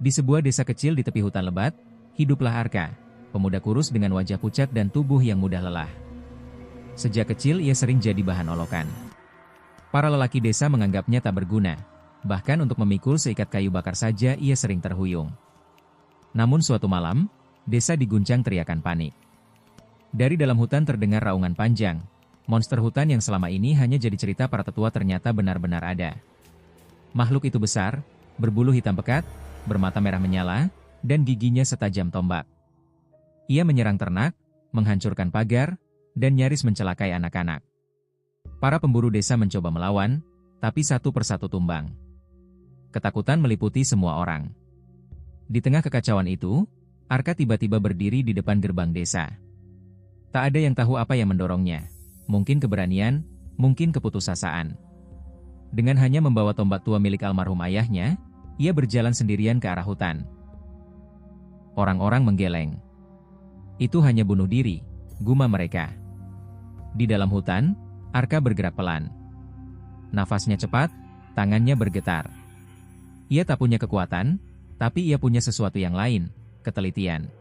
Di sebuah desa kecil di tepi hutan lebat, hiduplah Arka, pemuda kurus dengan wajah pucat dan tubuh yang mudah lelah. Sejak kecil ia sering jadi bahan olokan. Para lelaki desa menganggapnya tak berguna, bahkan untuk memikul seikat kayu bakar saja ia sering terhuyung. Namun suatu malam, desa diguncang teriakan panik. Dari dalam hutan terdengar raungan panjang. Monster hutan yang selama ini hanya jadi cerita para tetua ternyata benar-benar ada. Makhluk itu besar, berbulu hitam pekat, bermata merah menyala, dan giginya setajam tombak. Ia menyerang ternak, menghancurkan pagar, dan nyaris mencelakai anak-anak. Para pemburu desa mencoba melawan, tapi satu persatu tumbang. Ketakutan meliputi semua orang. Di tengah kekacauan itu, Arka tiba-tiba berdiri di depan gerbang desa. Tak ada yang tahu apa yang mendorongnya. Mungkin keberanian, mungkin keputusasaan. Dengan hanya membawa tombak tua milik almarhum ayahnya, ia berjalan sendirian ke arah hutan. Orang-orang menggeleng. Itu hanya bunuh diri, gumam mereka. Di dalam hutan, Arka bergerak pelan. Nafasnya cepat, tangannya bergetar. Ia tak punya kekuatan, tapi ia punya sesuatu yang lain, ketelitian.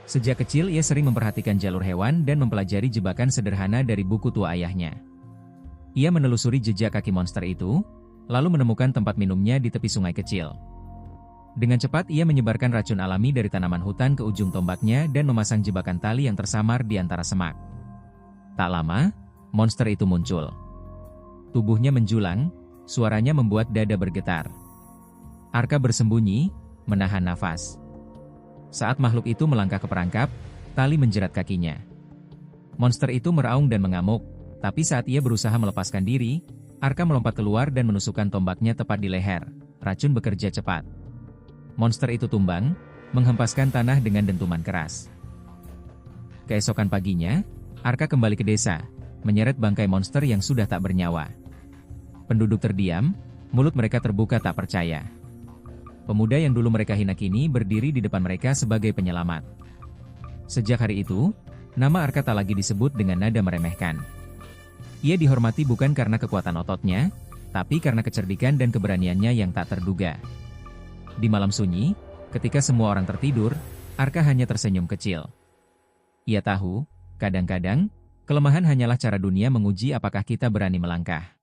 Sejak kecil ia sering memperhatikan jalur hewan dan mempelajari jebakan sederhana dari buku tua ayahnya. Ia menelusuri jejak kaki monster itu, lalu menemukan tempat minumnya di tepi sungai kecil. Dengan cepat ia menyebarkan racun alami dari tanaman hutan ke ujung tombaknya dan memasang jebakan tali yang tersamar di antara semak. Tak lama, monster itu muncul. Tubuhnya menjulang, suaranya membuat dada bergetar. Arka bersembunyi, menahan nafas. Saat makhluk itu melangkah ke perangkap, tali menjerat kakinya. Monster itu meraung dan mengamuk, tapi saat ia berusaha melepaskan diri, Arka melompat keluar dan menusukkan tombaknya tepat di leher. Racun bekerja cepat. Monster itu tumbang, menghempaskan tanah dengan dentuman keras. Keesokan paginya, Arka kembali ke desa, menyeret bangkai monster yang sudah tak bernyawa. Penduduk terdiam, mulut mereka terbuka tak percaya. Pemuda yang dulu mereka hina kini berdiri di depan mereka sebagai penyelamat. Sejak hari itu, nama Arka tak lagi disebut dengan nada meremehkan. Ia dihormati bukan karena kekuatan ototnya, tapi karena kecerdikan dan keberaniannya yang tak terduga. Di malam sunyi, ketika semua orang tertidur, Arka hanya tersenyum kecil. Ia tahu, kadang-kadang, kelemahan hanyalah cara dunia menguji apakah kita berani melangkah.